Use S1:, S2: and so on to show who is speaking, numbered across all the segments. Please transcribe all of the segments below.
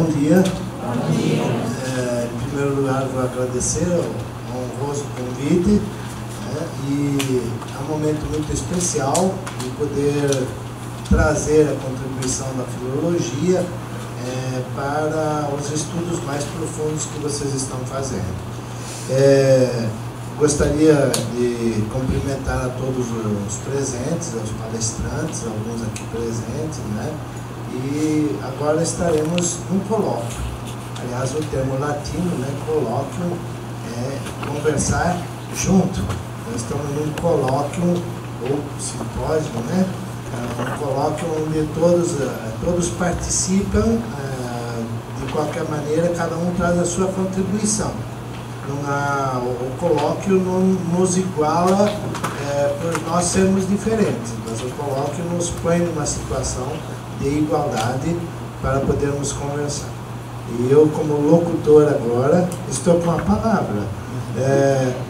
S1: dia. Bom dia. Em primeiro lugar, vou agradecer ao honroso convite, e é um momento muito especial de poder trazer a contribuição da filologia para os estudos mais profundos que vocês estão fazendo. Gostaria de cumprimentar a todos os presentes, aos palestrantes, alguns aqui presentes, E agora estaremos num colóquio. Aliás, o termo latino, colóquio, é conversar junto. Nós estamos num colóquio ou simpósio, um colóquio onde todos participam de qualquer maneira, cada um traz a sua contribuição. O colóquio não nos iguala por nós sermos diferentes, mas o colóquio nos põe numa situação de igualdade para podermos conversar. E eu, como locutor agora, estou com a palavra.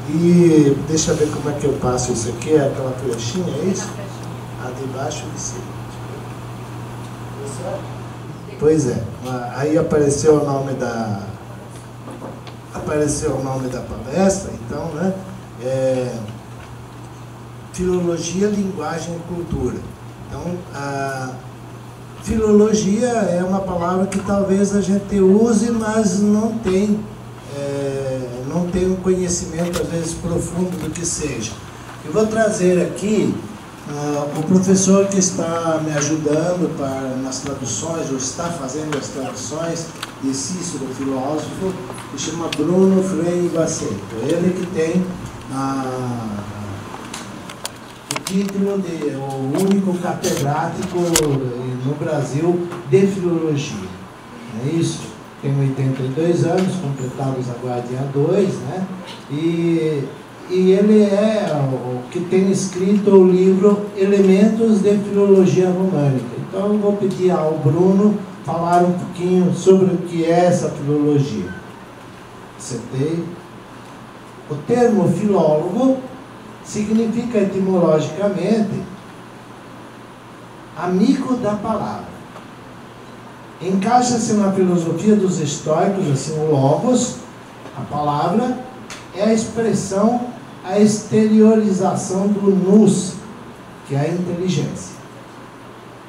S1: E deixa eu ver como é que eu passo isso aqui, é aquela flechinha, é isso? A de baixo e de cima. Pois é, aí apareceu o nome da palestra, então, filologia, linguagem e cultura. Então, a filologia é uma palavra que talvez a gente use, mas não tem um conhecimento, às vezes, profundo do que seja. Eu vou trazer aqui o professor que está me ajudando nas traduções, ou está fazendo as traduções de Cícero, filósofo, que chama Bruno Freire Baceto. Ele que tem o título de o único catedrático no Brasil de filologia. Não é isso? Tem 82 anos, completados agora dia 2, E ele é o que tem escrito o livro Elementos de Filologia Românica. Então eu vou pedir ao Bruno falar um pouquinho sobre o que é essa filologia. Acertei? O termo filólogo significa etimologicamente amigo da palavra. Encaixa-se na filosofia dos estoicos, assim, o logos, a palavra, é a expressão, a exteriorização do nous, que é a inteligência.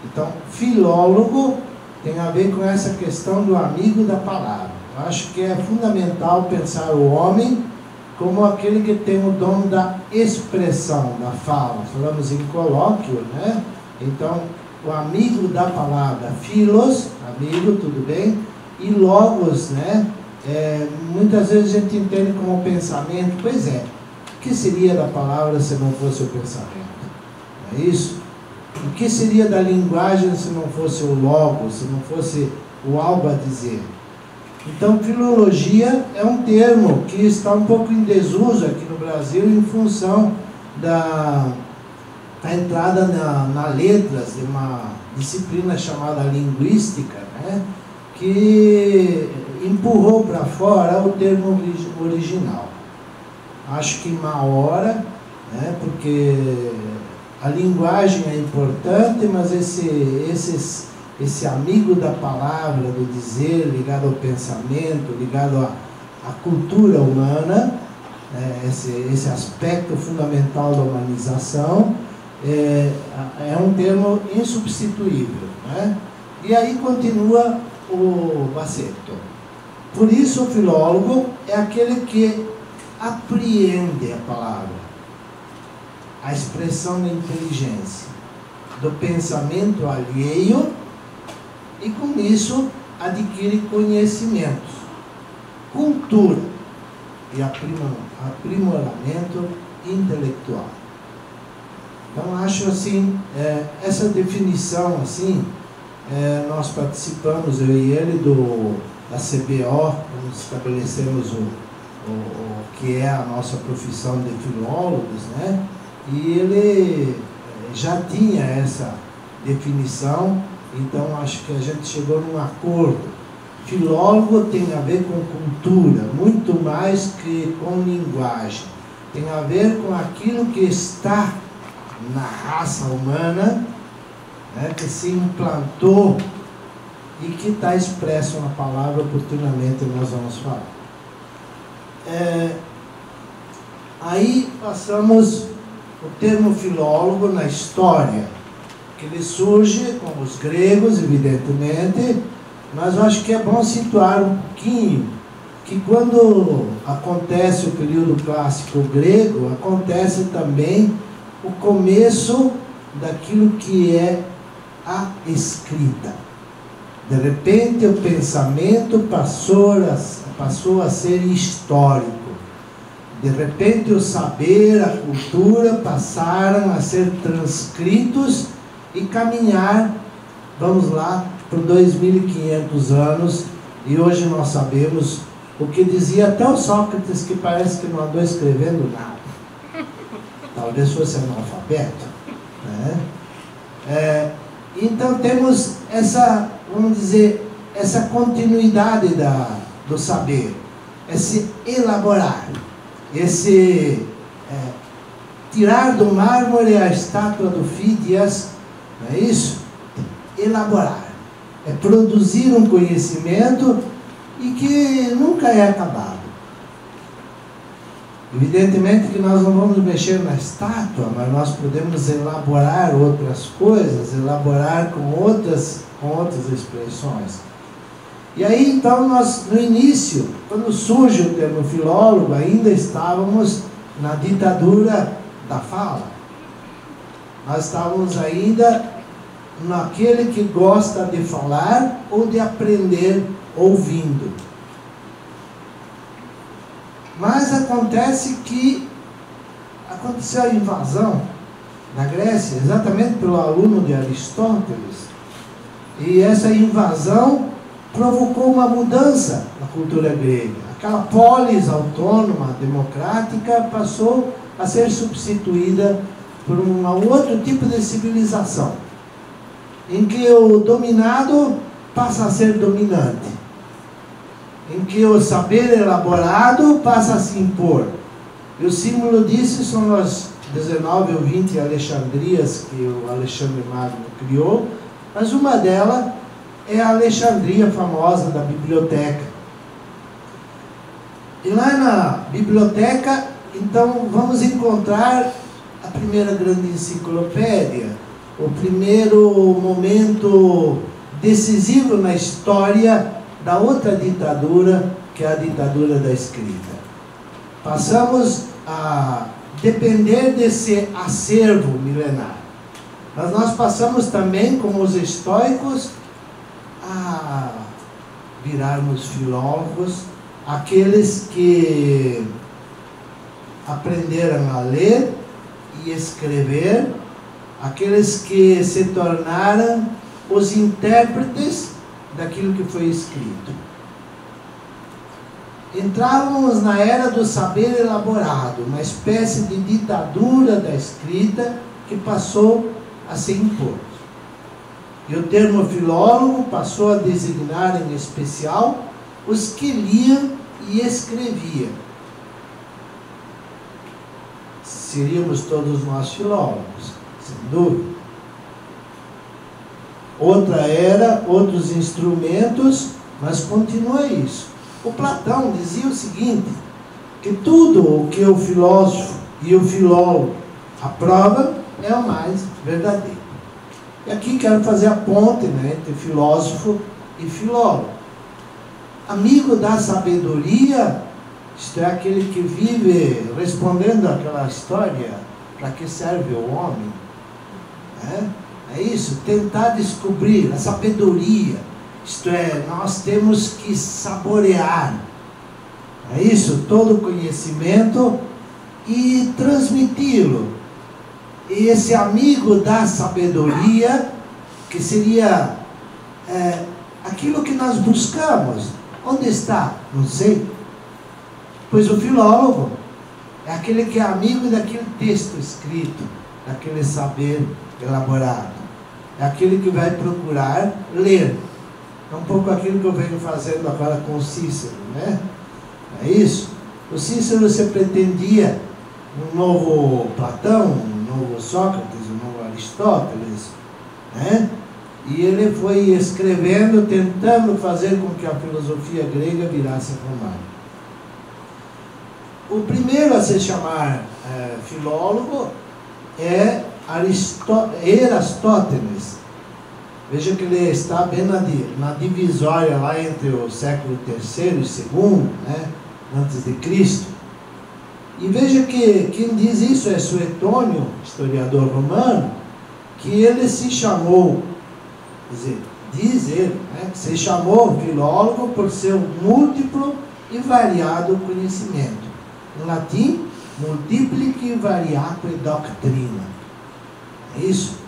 S1: Então, filólogo tem a ver com essa questão do amigo da palavra. Eu acho que é fundamental pensar o homem como aquele que tem o dom da expressão, da fala. Falamos em colóquio, Então, o amigo da palavra, filos, amigo, tudo bem, e logos, muitas vezes a gente entende como pensamento. Pois é, o que seria da palavra se não fosse o pensamento? Não é isso? O que seria da linguagem se não fosse o logos, se não fosse o algo a dizer? Então, filologia é um termo que está um pouco em desuso aqui no Brasil em função da entrada na letras de uma disciplina chamada linguística, que empurrou para fora o termo original. Acho que má hora, porque a linguagem é importante, mas esse amigo da palavra, do dizer, ligado ao pensamento, ligado à cultura humana, esse aspecto fundamental da humanização, é um termo insubstituível. E aí continua o Baceto. Por isso, o filólogo é aquele que apreende a palavra, a expressão da inteligência, do pensamento alheio, e com isso adquire conhecimentos, cultura e aprimoramento intelectual. Então, acho assim, essa definição, assim, nós participamos, eu e ele, da CBO, quando estabelecemos o que é a nossa profissão de filólogos, e ele já tinha essa definição, então acho que a gente chegou num acordo. Filólogo tem a ver com cultura, muito mais que com linguagem. Tem a ver com aquilo que está na raça humana, que se implantou e que está expresso na palavra, oportunamente nós vamos falar. Aí passamos o termo filólogo na história, que ele surge com os gregos, evidentemente, mas eu acho que é bom situar um pouquinho que quando acontece o período clássico grego, acontece também o começo daquilo que é a escrita. De repente o pensamento passou a ser histórico. De repente o saber, a cultura passaram a ser transcritos e caminhar, vamos lá, por 2.500 anos, e hoje nós sabemos o que dizia até o Sócrates, que parece que não andou escrevendo nada. Talvez fosse analfabeto, né? Então temos essa, vamos dizer, essa continuidade do saber, esse elaborar, esse tirar do mármore a estátua do Fídias, não é isso? Elaborar, é produzir um conhecimento e que nunca é acabado. Evidentemente que nós não vamos mexer na estátua, mas nós podemos elaborar outras coisas, elaborar com outras expressões. E aí então nós, no início, quando surge o termo filólogo, ainda estávamos na ditadura da fala. Nós estávamos ainda naquele que gosta de falar ou de aprender ouvindo. Mas acontece que aconteceu a invasão na Grécia, exatamente pelo aluno de Aristóteles. E essa invasão provocou uma mudança na cultura grega. Aquela polis autônoma, democrática, passou a ser substituída por um outro tipo de civilização, em que o dominado passa a ser dominante, em que o saber elaborado passa a se impor. E o símbolo disso são as 19 ou 20 Alexandrias que o Alexandre Magno criou, mas uma delas é a Alexandria famosa da biblioteca. E lá na biblioteca, então, vamos encontrar a primeira grande enciclopédia, o primeiro momento decisivo na história da outra ditadura, que é a ditadura da escrita. Passamos a depender desse acervo milenar. Mas nós passamos também, como os estoicos, a virarmos filólogos, aqueles que aprenderam a ler e escrever, aqueles que se tornaram os intérpretes daquilo que foi escrito. Entrávamos na era do saber elaborado, uma espécie de ditadura da escrita que passou a se impor. E o termo filólogo passou a designar em especial os que liam e escreviam. Seríamos todos nós filólogos, sem dúvida. Outra era, outros instrumentos, mas continua isso. O Platão dizia o seguinte, que tudo o que o filósofo e o filólogo aprovam é o mais verdadeiro. E aqui quero fazer a ponte, né, entre filósofo e filólogo. Amigo da sabedoria, isto é, aquele que vive respondendo àquela história, para que serve o homem? É isso, tentar descobrir a sabedoria, isto é, nós temos que saborear, é isso, todo o conhecimento e transmiti-lo. E esse amigo da sabedoria, que seria aquilo que nós buscamos, onde está? Não sei. Pois o filólogo é aquele que é amigo daquele texto escrito, daquele saber elaborado. É aquele que vai procurar ler. É um pouco aquilo que eu venho fazendo agora com o Cícero, né? É isso? O Cícero, você pretendia um novo Platão, um novo Sócrates, um novo Aristóteles, né? E ele foi escrevendo, tentando fazer com que a filosofia grega virasse romana. O primeiro a se chamar filólogo é Erastótenes. Veja que ele está bem na divisória lá entre o século III e II, né, antes de Cristo. E veja que quem diz isso é Suetônio, historiador romano, que ele se chamou, diz ele, né, que se chamou filólogo por seu múltiplo e variado conhecimento. Em latim, multiplici variaque doctrina. É isso?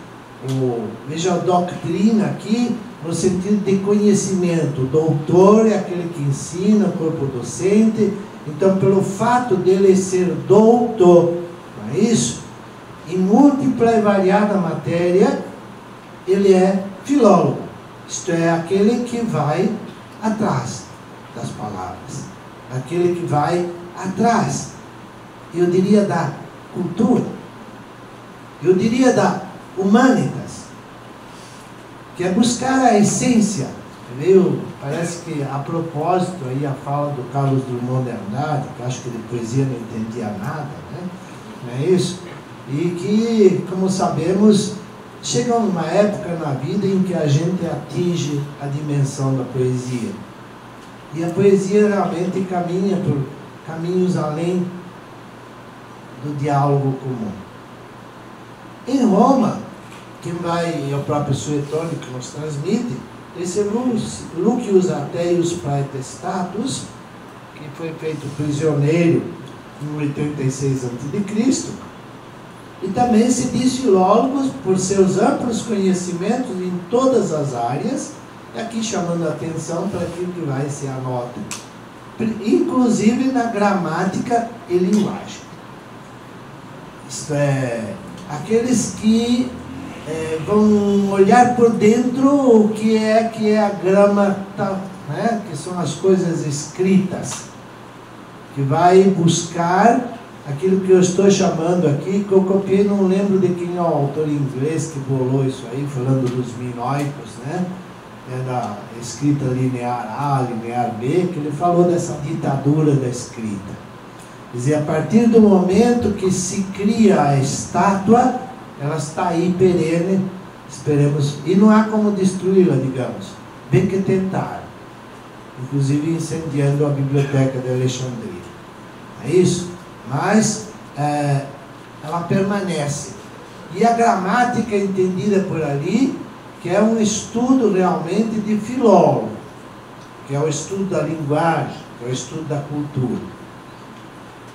S1: Veja a doutrina aqui, no sentido de conhecimento. O doutor é aquele que ensina, o corpo docente. Então, pelo fato dele ser doutor, não é isso? Em múltipla e variada matéria, ele é filólogo. Isto é, aquele que vai atrás das palavras. Aquele que vai atrás, eu diria, da cultura. Eu diria da humanitas, que é buscar a essência. Parece que a propósito aí a fala do Carlos Drummond de Andrade, que acho que de poesia não entendia nada, né? Não é isso? E que, como sabemos, chega uma época na vida em que a gente atinge a dimensão da poesia. E a poesia realmente caminha por caminhos além do diálogo comum. Em Roma, quem vai é o próprio Suetônio que nos transmite, esse Lucius Ateius Praetestatus, que foi feito prisioneiro em 86 a.C., e também se diz filólogo por seus amplos conhecimentos em todas as áreas, aqui chamando a atenção para aquilo que vai ser a nota, inclusive na gramática e linguagem. Isto é, aqueles que vão olhar por dentro o que é a gramática, né? Que são as coisas escritas, que vai buscar aquilo que eu estou chamando aqui, que eu copiei, não lembro de quem é o autor inglês que bolou isso aí, falando dos minoicos, né? Da escrita linear A, linear B, que ele falou dessa ditadura da escrita. Quer dizer, a partir do momento que se cria a estátua, ela está aí perene, esperemos, e não há como destruí-la, digamos, bem que tentar, inclusive incendiando a biblioteca de Alexandria. É isso? Mas ela permanece. E a gramática entendida por ali, que é um estudo realmente de filólogo, que é o estudo da linguagem, que é o estudo da cultura.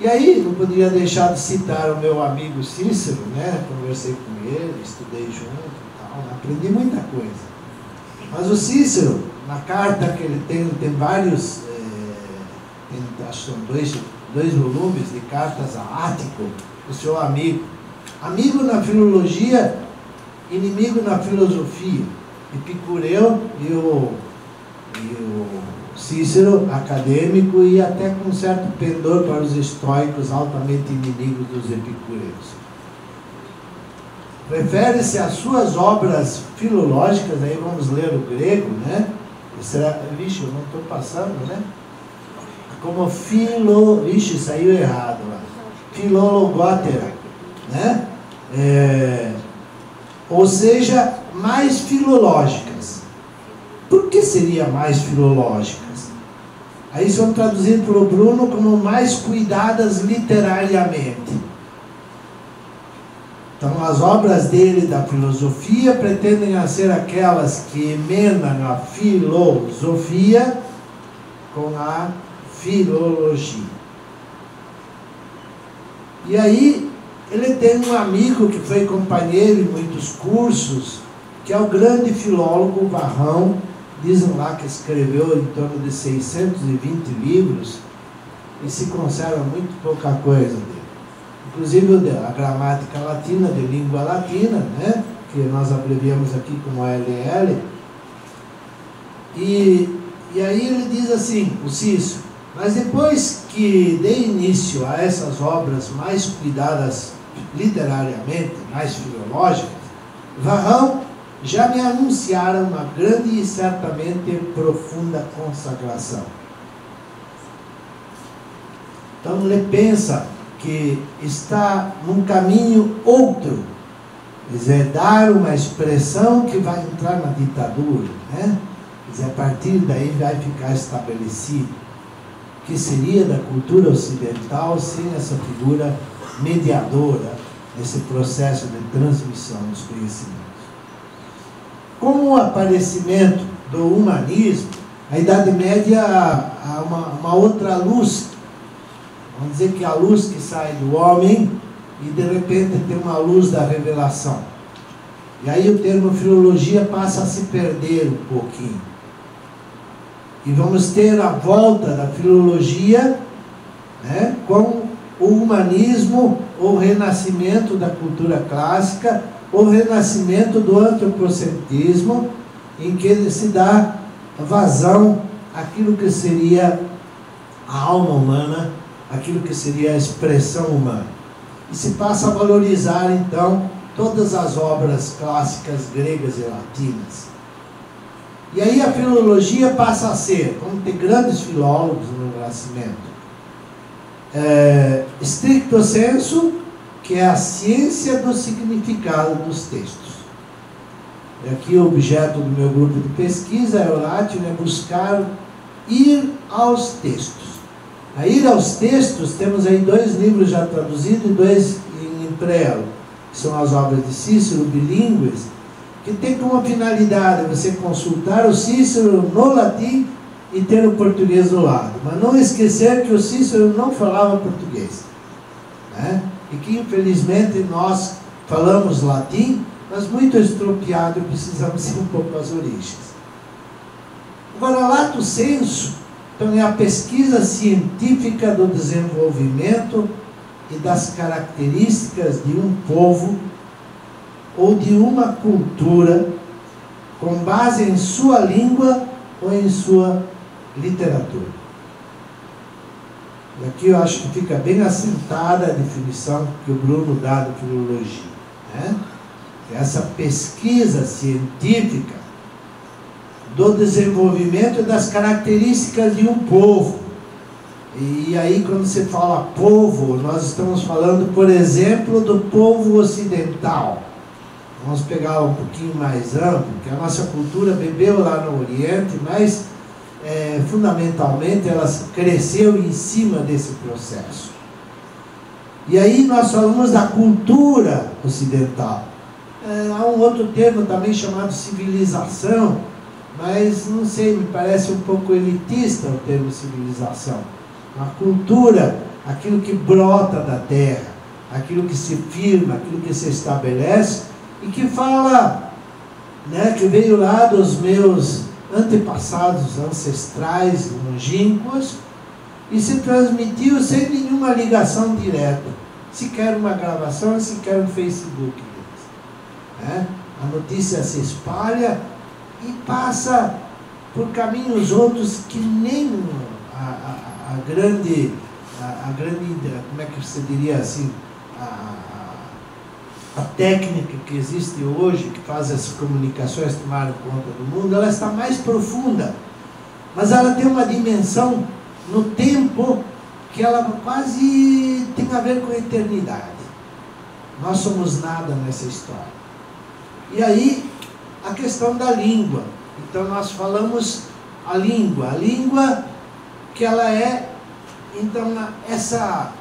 S1: E aí, não poderia deixar de citar o meu amigo Cícero, né? Conversei com ele, estudei junto e tal, aprendi muita coisa. Mas o Cícero, na carta que ele tem vários, acho que são dois volumes de cartas a Ático, o seu amigo. Amigo na filologia, inimigo na filosofia. Epicureu e o Cícero, acadêmico, e até com certo pendor para os estoicos, altamente inimigos dos epicureus. Refere-se às suas obras filológicas, aí vamos ler o grego, né? Vixe, eu não estou passando, né? Como vixe, saiu errado lá. Filologótera, né? Ou seja, mais filológicas. Por que seria mais filológicas? Aí são traduzidos pelo Bruno como mais cuidadas literariamente. Então, as obras dele da filosofia pretendem ser aquelas que emendam a filosofia com a filologia. E aí, ele tem um amigo que foi companheiro em muitos cursos, que é o grande filólogo Varrão. Dizem lá que escreveu em torno de 620 livros e se conserva muito pouca coisa dele. Inclusive a gramática latina, de língua latina, né? Que nós abreviamos aqui como LL. E aí ele diz assim, o Cícero: mas depois que dei início a essas obras mais cuidadas literariamente, mais filológicas, Varrão já me anunciaram uma grande e certamente profunda consagração. Então ele pensa que está num caminho outro, quer dizer, dar uma expressão que vai entrar na ditadura, né? Quer dizer, a partir daí vai ficar estabelecido que seria da cultura ocidental sem essa figura mediadora nesse processo de transmissão dos conhecimentos. Com o aparecimento do humanismo, a Idade Média há uma outra luz. Vamos dizer que a luz que sai do homem e de repente tem uma luz da revelação. E aí o termo filologia passa a se perder um pouquinho. E vamos ter a volta da filologia, né, com o humanismo, o renascimento da cultura clássica, o renascimento do antropocentrismo, em que se dá vazão àquilo que seria a alma humana, aquilo que seria a expressão humana. E se passa a valorizar, então, todas as obras clássicas gregas e latinas. E aí a filologia passa a ser, como tem grandes filólogos no Renascimento, stricto sensu, que é a ciência do significado dos textos. E aqui o objeto do meu grupo de pesquisa, é o Latino, é buscar ir aos textos. A ir aos textos, temos aí 2 livros já traduzidos e 2 em prelo, que são as obras de Cícero, bilíngues, que tem como finalidade você consultar o Cícero no latim e ter o português do lado. Mas não esquecer que o Cícero não falava português, né? E que infelizmente nós falamos latim, mas muito estropiado, precisamos ir um pouco às origens. Agora, lato sensu, então, é a pesquisa científica do desenvolvimento e das características de um povo ou de uma cultura com base em sua língua ou em sua literatura. E aqui eu acho que fica bem assentada a definição que o Bruno dá de filologia, né? Essa pesquisa científica do desenvolvimento e das características de um povo. E aí, quando se fala povo, nós estamos falando, por exemplo, do povo ocidental. Vamos pegar um pouquinho mais amplo, que a nossa cultura bebeu lá no Oriente, mas fundamentalmente ela cresceu em cima desse processo. E aí nós falamos da cultura ocidental. Há um outro termo também chamado civilização, mas não sei, me parece um pouco elitista o termo civilização. A cultura, aquilo que brota da terra, aquilo que se firma, aquilo que se estabelece, e que fala, né, que veio lá dos meus antepassados ancestrais, longínquos, e se transmitiu sem nenhuma ligação direta, sequer uma gravação, sequer um Facebook deles, né? A notícia se espalha e passa por caminhos outros que nem a grande, como é que se diria assim, a técnica que existe hoje, que faz essas comunicações tomarem conta do mundo, ela está mais profunda, mas ela tem uma dimensão no tempo que ela quase tem a ver com a eternidade. Nós somos nada nessa história. E aí, a questão da língua. Então nós falamos a língua que ela é, então, essa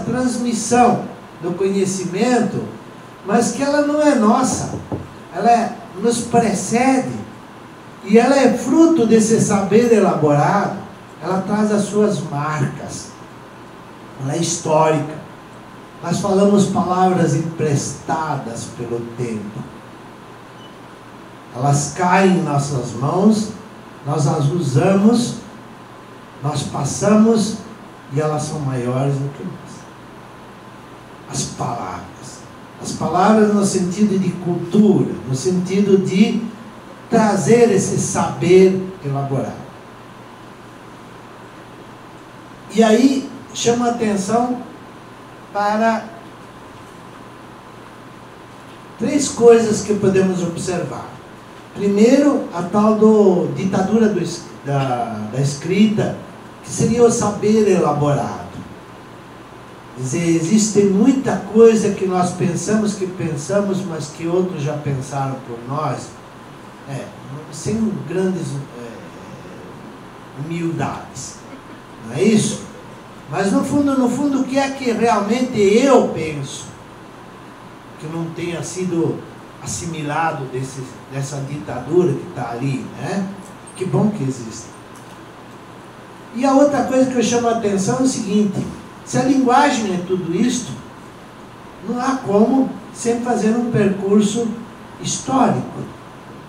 S1: transmissão do conhecimento, mas que ela não é nossa, ela nos precede, e ela é fruto desse saber elaborado, ela traz as suas marcas, ela é histórica. Nós falamos palavras emprestadas pelo tempo, elas caem em nossas mãos, nós as usamos, nós passamos, e elas são maiores do que nós. As palavras no sentido de cultura, no sentido de trazer esse saber elaborado. E aí chama a atenção para Três coisas que podemos observar. Primeiro, a tal ditadura da escrita, que seria o saber elaborado. Quer dizer, existe muita coisa que nós pensamos, mas que outros já pensaram por nós, sem grandes humildades. Não é isso? Mas no fundo, o que é que realmente eu penso que não tenha sido assimilado dessa ditadura que está ali, né? Que bom que existe. E a outra coisa que eu chamo a atenção é o seguinte: se a linguagem é tudo isto, não há como sem fazer um percurso histórico,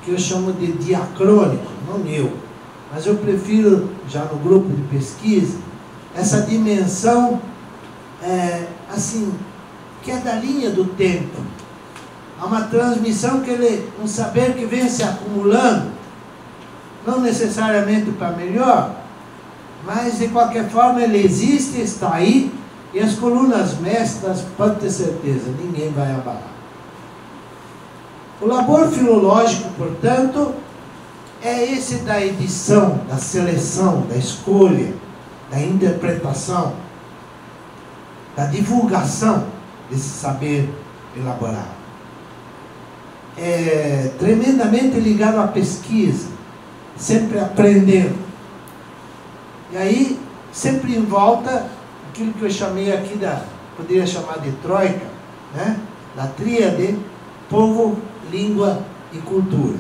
S1: que eu chamo de diacrônico, não eu, mas eu prefiro, já no grupo de pesquisa, essa dimensão, assim, que é da linha do tempo. Há uma transmissão, um saber que vem se acumulando, não necessariamente para melhor, mas de qualquer forma ele existe, está aí, e as colunas mestras, pode ter certeza, ninguém vai abalar. O labor filológico, portanto, é esse da edição, da seleção, da escolha, da interpretação, da divulgação desse saber elaborado. É tremendamente ligado à pesquisa, sempre aprendendo. E aí, sempre em volta, aquilo que eu chamei aqui poderia chamar de troika, né? Da tríade, povo, língua e cultura.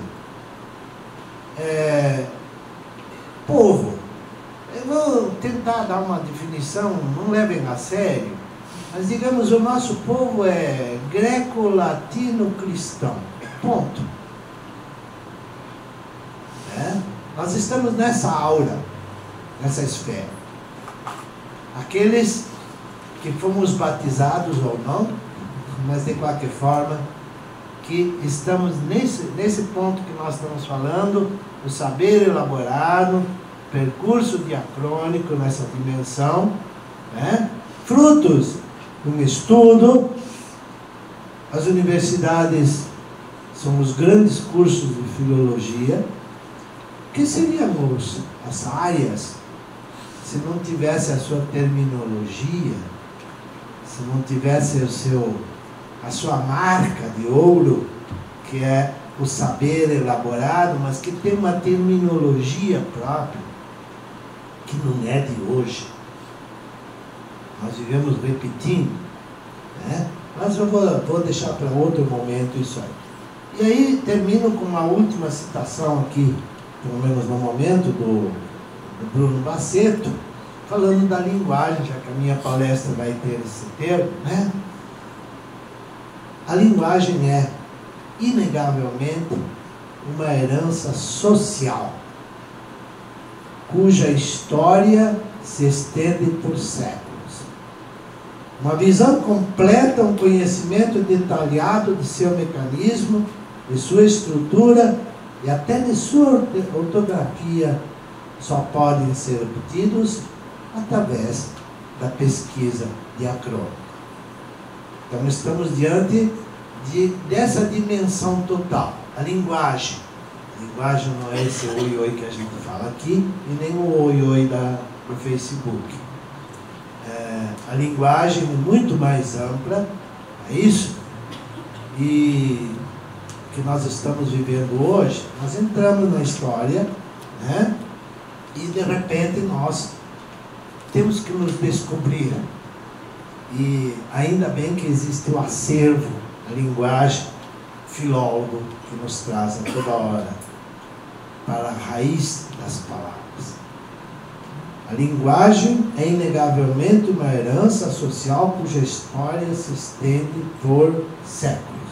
S1: Povo. Eu vou tentar dar uma definição, não levem a sério, mas digamos, o nosso povo é greco-latino-cristão. Ponto. Nós estamos nessa aura, nessa esfera. Aqueles que fomos batizados ou não, mas de qualquer forma, que estamos nesse ponto que nós estamos falando, o saber elaborado, percurso diacrônico nessa dimensão, né? Frutos de um estudo. As universidades são os grandes cursos de filologia. Que seríamos as áreas se não tivesse a sua terminologia, se não tivesse a sua marca de ouro, que é o saber elaborado, mas que tem uma terminologia própria, que não é de hoje. Nós vivemos repetindo, né? Mas eu vou deixar para outro momento isso aí. E aí termino com uma última citação aqui, pelo menos no momento, do Bruno Baceto, falando da linguagem, já que a minha palestra vai ter esse termo, né? A linguagem é, inegavelmente, uma herança social, cuja história se estende por séculos. Uma visão completa, um conhecimento detalhado de seu mecanismo, de sua estrutura e até de sua ortografia só podem ser obtidos através da pesquisa diacrônica. Então estamos diante dessa dimensão total. A linguagem. A linguagem não é esse oi-oi que a gente fala aqui e nem o oi-oi do Facebook. A linguagem é muito mais ampla, é isso? E que nós estamos vivendo hoje, nós entramos na história, né? E de repente nós temos que nos descobrir. E ainda bem que existe o acervo, a linguagem, filólogo, que nos traz a toda hora para a raiz das palavras. A linguagem é inegavelmente uma herança social cuja história se estende por séculos.